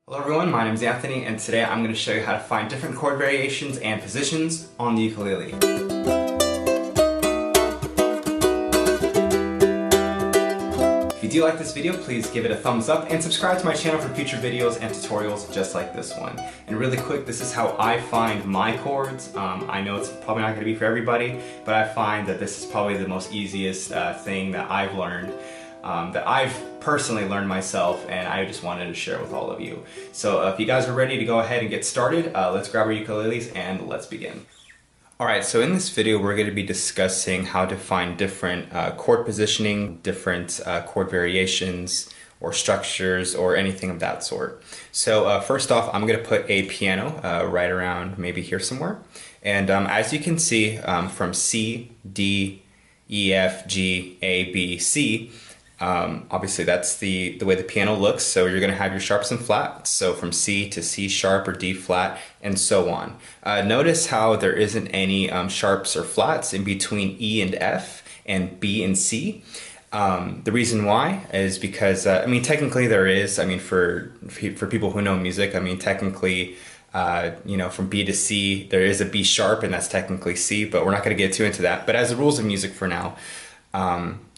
Hello everyone, my name is Anthony and today I'm going to show you how to find different chord variations and positions on the ukulele. If you do like this video, please give it a thumbs up and subscribe to my channel for future videos and tutorials just like this one. And really quick, this is how I find my chords. I know it's probably not going to be for everybody, but I find that this is probably the most easiest thing that I've learned. That I've personally learned myself, and I just wanted to share with all of you. So if you guys are ready to go ahead and get started, let's grab our ukuleles and let's begin. Alright, so in this video we're going to be discussing how to find different chord positioning, different chord variations or structures or anything of that sort. So first off, I'm going to put a piano right around maybe here somewhere. And as you can see, from C, D, E, F, G, A, B, C, obviously that's the way the piano looks, so you're going to have your sharps and flats, so from C to C sharp or D flat and so on. Notice how there isn't any sharps or flats in between E and F and B and C. The reason why is because, I mean, technically there is, I mean, for people who know music, I mean, technically, you know, from B to C, there is a B sharp and that's technically C, but we're not going to get too into that. But as the rules of music for now,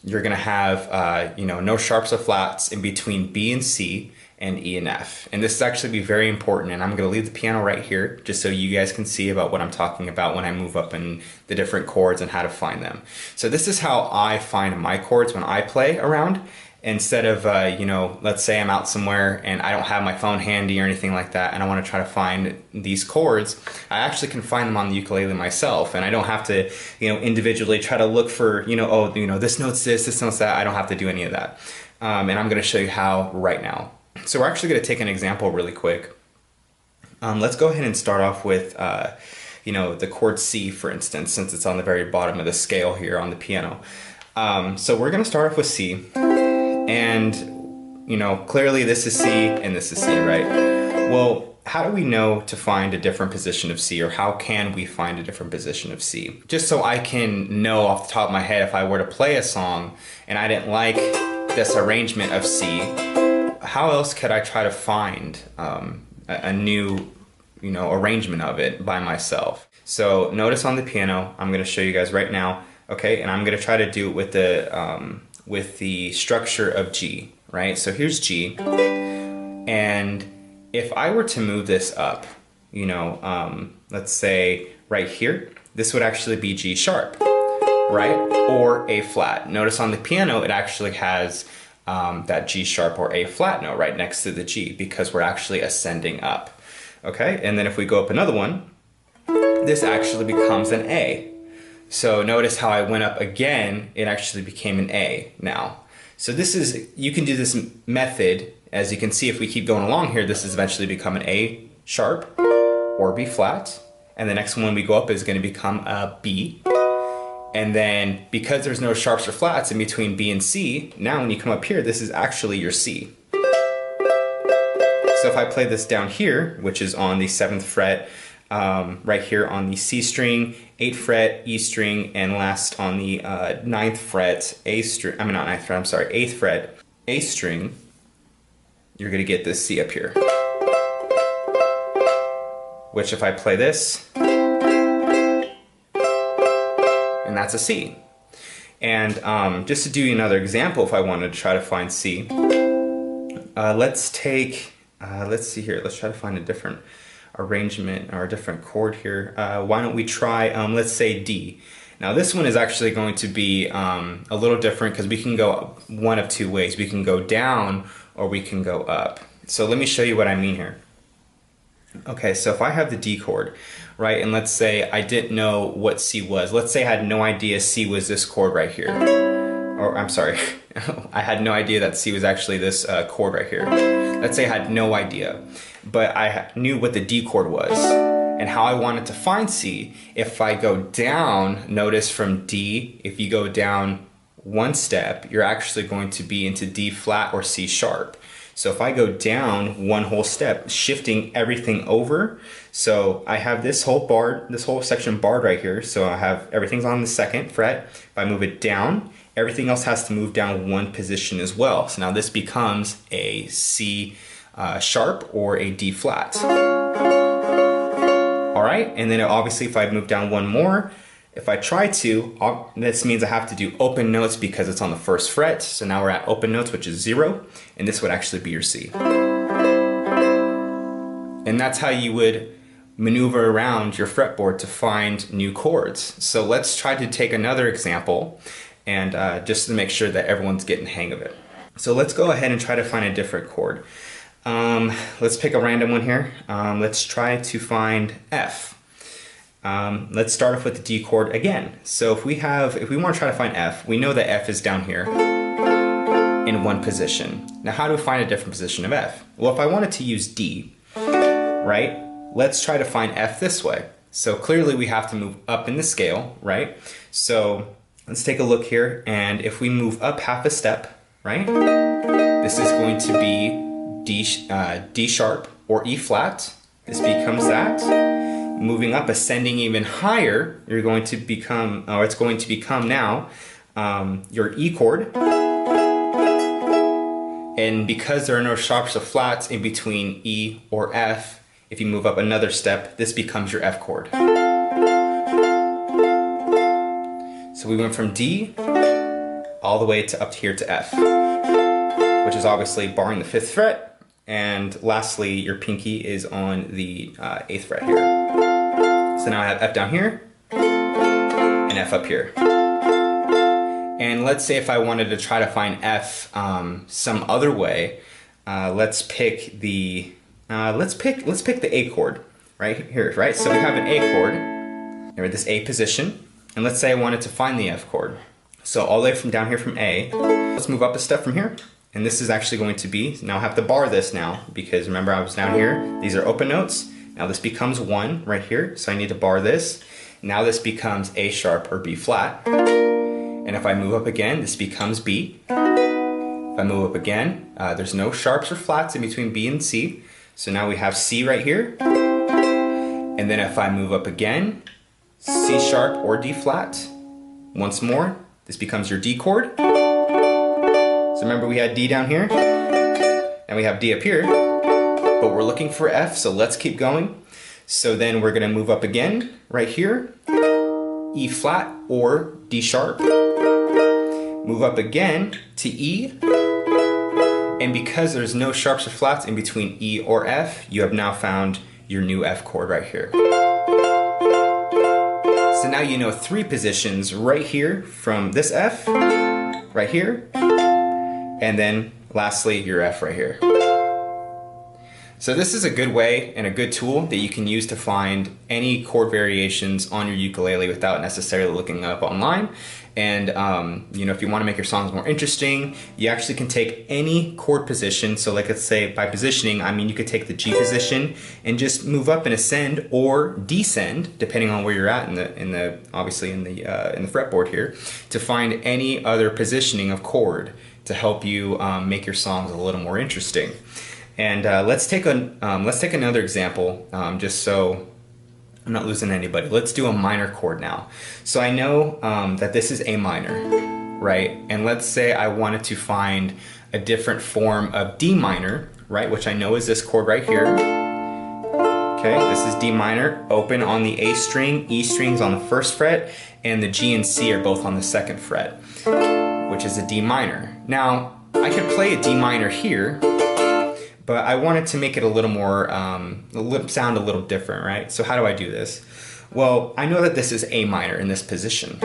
you're going to have, you know, no sharps or flats in between B and C and E and F. And this is actually be very important, and I'm going to leave the piano right here just so you guys can see about what I'm talking about when I move up in the different chords and how to find them. So this is how I find my chords when I play around. Instead of, you know, let's say I'm out somewhere and I don't have my phone handy or anything like that and I want to try to find these chords, I actually can find them on the ukulele myself, and I don't have to, you know, individually try to look for, you know, oh, you know, this note's this note's that. I don't have to do any of that. And I'm going to show you how right now. So we're actually going to take an example really quick. Let's go ahead and start off with, you know, the chord C, for instance, since it's on the very bottom of the scale here on the piano. So we're going to start off with C. And, you know, clearly this is C and this is C, right? Well, how do we know to find a different position of C, or how can we find a different position of C? Just so I can know off the top of my head, if I were to play a song and I didn't like this arrangement of C, how else could I try to find a new, you know, arrangement of it by myself? So notice on the piano, I'm going to show you guys right now, okay, and I'm going to try to do it with the structure of G, right? So here's G, and if I were to move this up, you know, let's say right here, this would actually be G sharp, right? Or A flat. Notice on the piano, it actually has that G sharp or A flat note right next to the G because we're actually ascending up, okay? And then if we go up another one, this actually becomes an A. So notice how I went up again, it actually became an A now. So this is, you can do this method, as you can see if we keep going along here, this is eventually become an A sharp or B flat. And the next one we go up is going to become a B. And then because there's no sharps or flats in between B and C, now when you come up here, this is actually your C. So if I play this down here, which is on the 7th fret, right here on the C string, 8th fret, E string, and last on the 9th fret, A string, I mean not 9th fret, I'm sorry, 8th fret, A string, you're going to get this C up here. Which if I play this, and that's a C. And just to do another example, if I wanted to try to find C, let's take, let's see here, let's try to find a different arrangement or a different chord here. Why don't we try, let's say D. Now this one is actually going to be a little different because we can go one of two ways. We can go down or we can go up. So let me show you what I mean here. Okay, so if I have the D chord, right, and let's say I didn't know what C was. Let's say I had no idea C was this chord right here. Or I'm sorry, I had no idea that C was actually this chord right here. Let's say I had no idea, but I knew what the D chord was and how I wanted to find C. If I go down, notice from D, if you go down one step, you're actually going to be into D flat or C sharp. So if I go down one whole step, shifting everything over, so I have this whole bar, this whole section barred right here, so I have everything's on the 2nd fret. If I move it down, everything else has to move down one position as well. So now this becomes a C sharp or a D flat. All right, and then obviously if I move down one more, if I try to, this means I have to do open notes because it's on the first fret. So now we're at open notes, which is 0, and this would actually be your C. And that's how you would maneuver around your fretboard to find new chords. So let's try to take another example, and just to make sure that everyone's getting the hang of it. So let's go ahead and try to find a different chord. Let's pick a random one here. Let's try to find F. Let's start off with the D chord again. So if we want to try to find F, we know that F is down here in one position. Now how do we find a different position of F? Well, if I wanted to use D, right, let's try to find F this way. So clearly we have to move up in the scale, right? So let's take a look here, and if we move up half a step, right, this is going to be D sharp or E flat. This becomes that. Moving up, ascending even higher, you're going to become, or it's going to become now your E chord. And because there are no sharps or flats in between E or F, if you move up another step, this becomes your F chord. So we went from D all the way to up here to F, which is obviously barring the 5th fret. And lastly, your pinky is on the 8th fret here. So now I have F down here and F up here. And let's say if I wanted to try to find F some other way, let's pick the A chord right here, right? So we have an A chord, or this A position, and let's say I wanted to find the F chord. So all the way from down here from A, let's move up a step from here. And this is actually going to be, now I have to bar this now, because remember I was down here, these are open notes. Now this becomes 1 right here, so I need to bar this. Now this becomes A sharp or B flat. And if I move up again, this becomes B. If I move up again, there's no sharps or flats in between B and C. So now we have C right here. And then if I move up again, C sharp or D flat. Once more, this becomes your D chord. So remember we had D down here, and we have D up here, but we're looking for F, so let's keep going. So then we're gonna move up again, right here, E flat or D sharp. Move up again to E, and because there's no sharps or flats in between E or F, you have now found your new F chord right here. So now you know 3 positions right here from this F, right here, and then lastly your F right here. So this is a good way and a good tool that you can use to find any chord variations on your ukulele without necessarily looking up online. And you know, if you want to make your songs more interesting, you actually can take any chord position. So like, let's say by positioning, I mean you could take the G position and just move up and ascend or descend, depending on where you're at in the fretboard here, to find any other positioning of chord to help you make your songs a little more interesting. And let's take another example, just so I'm not losing anybody. Let's do a minor chord now. So I know that this is A minor, right? And let's say I wanted to find a different form of D minor, right? Which I know is this chord right here. Okay, this is D minor, open on the A string, E string's on the 1st fret, and the G and C are both on the 2nd fret, which is a D minor. Now, I could play a D minor here, but I wanted to make it a little more, sound a little different, right? So how do I do this? Well, I know that this is A minor in this position,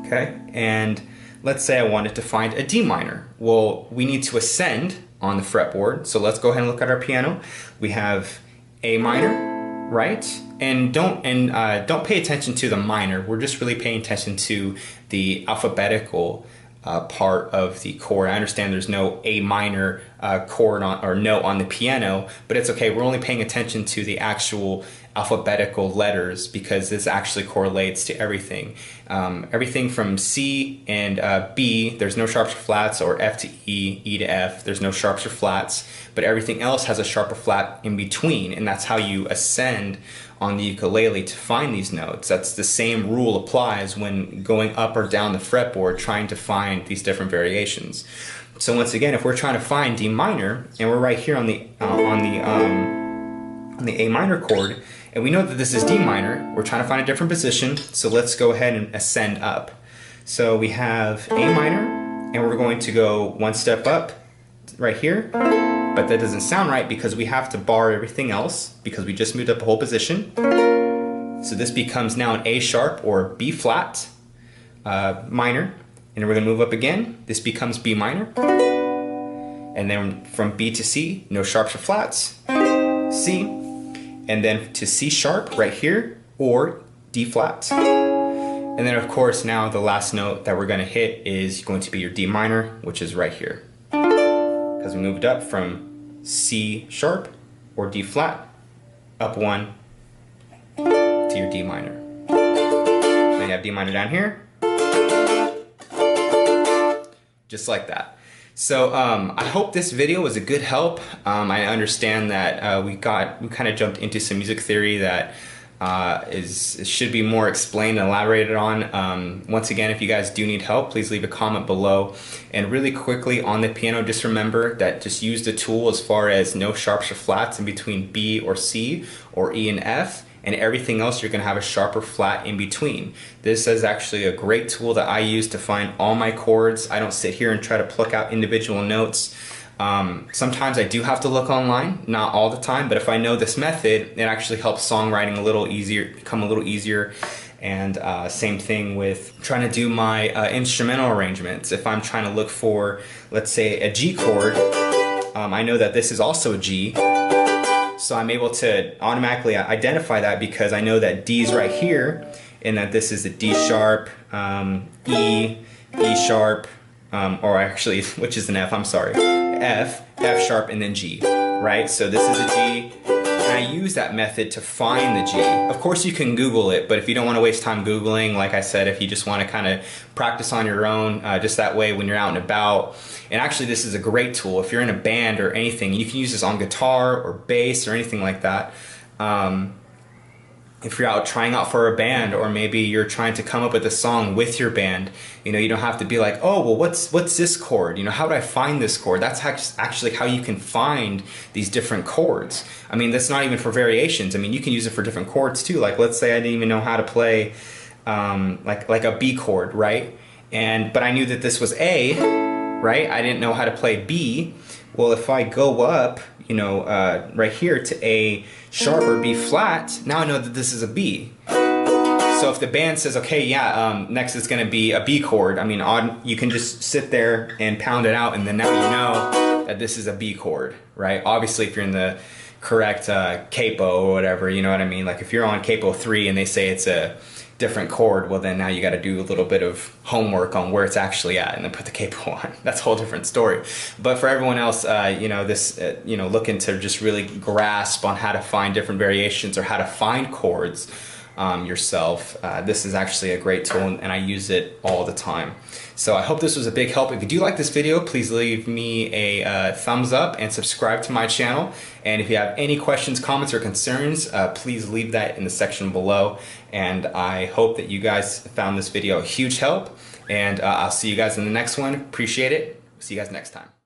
okay? And let's say I wanted to find a D minor. Well, we need to ascend on the fretboard, so let's go ahead and look at our piano. We have A minor, right? And don't pay attention to the minor. We're just really paying attention to the alphabetical part of the chord. I understand there's no A minor chord or note on the piano, but it's okay. We're only paying attention to the actual alphabetical letters because this actually correlates to everything. Everything from C and B, there's no sharps or flats, or F to E, E to F, there's no sharps or flats, but everything else has a sharp or flat in between, and that's how you ascend on the ukulele to find these notes. That's the same rule applies when going up or down the fretboard trying to find these different variations. So once again, if we're trying to find D minor, and we're right here on the A minor chord, and we know that this is D minor, we're trying to find a different position, so let's go ahead and ascend up. So we have A minor, and we're going to go one step up right here, but that doesn't sound right because we have to bar everything else because we just moved up a whole position. So this becomes now an A sharp or B flat minor, and we're going to move up again. This becomes B minor, and then from B to C, no sharps or flats, C, and then to C sharp right here, or D flat. And then of course now the last note that we're going to hit is going to be your D minor, which is right here. Because we moved up from C sharp or D flat, up one to your D minor. Then you have D minor down here, just like that. So I hope this video was a good help. I understand that we kind of jumped into some music theory that should be more explained and elaborated on. Once again, if you guys do need help, please leave a comment below. And really quickly on the piano, just remember that just use the tool as far as no sharps or flats in between B or C or E and F, and everything else you're going to have a sharp or flat in between. This is actually a great tool that I use to find all my chords. I don't sit here and try to pluck out individual notes. Sometimes I do have to look online, not all the time, but if I know this method, it actually helps songwriting a little easier, become a little easier. And same thing with trying to do my instrumental arrangements. If I'm trying to look for, let's say, a G chord, I know that this is also a G, so I'm able to automatically identify that because I know that D is right here, and that this is a D sharp, E, E sharp, or actually, which is an F, I'm sorry, F, F sharp, and then G, right? So this is a G, and I use that method to find the G. Of course you can Google it, but if you don't want to waste time Googling, like I said, if you just want to kind of practice on your own, just that way when you're out and about. And actually this is a great tool. If you're in a band or anything, you can use this on guitar or bass or anything like that. If you're out trying out for a band, or maybe you're trying to come up with a song with your band, you know, you don't have to be like, oh, well, what's this chord? You know, how would I find this chord? That's actually how you can find these different chords. I mean, that's not even for variations. I mean, you can use it for different chords too. Like, let's say I didn't even know how to play like a B chord, right? But I knew that this was A, right? I didn't know how to play B. Well, if I go up, you know, right here to A sharp or B flat, now I know that this is a B. So if the band says, okay, yeah, next is going to be a B chord, I mean, you can just sit there and pound it out, and then now you know that this is a B chord, right? Obviously, if you're in the correct capo or whatever, you know what I mean? Like if you're on capo 3 and they say it's a different chord, well then now you got to do a little bit of homework on where it's actually at and then put the capo on. That's a whole different story. But for everyone else, you know, this, you know, looking to just really grasp on how to find different variations or how to find chords yourself, this is actually a great tool, and I use it all the time. So I hope this was a big help. If you do like this video, please leave me a thumbs up and subscribe to my channel. And if you have any questions, comments, or concerns, please leave that in the section below. And I hope that you guys found this video a huge help. And I'll see you guys in the next one. Appreciate it. See you guys next time.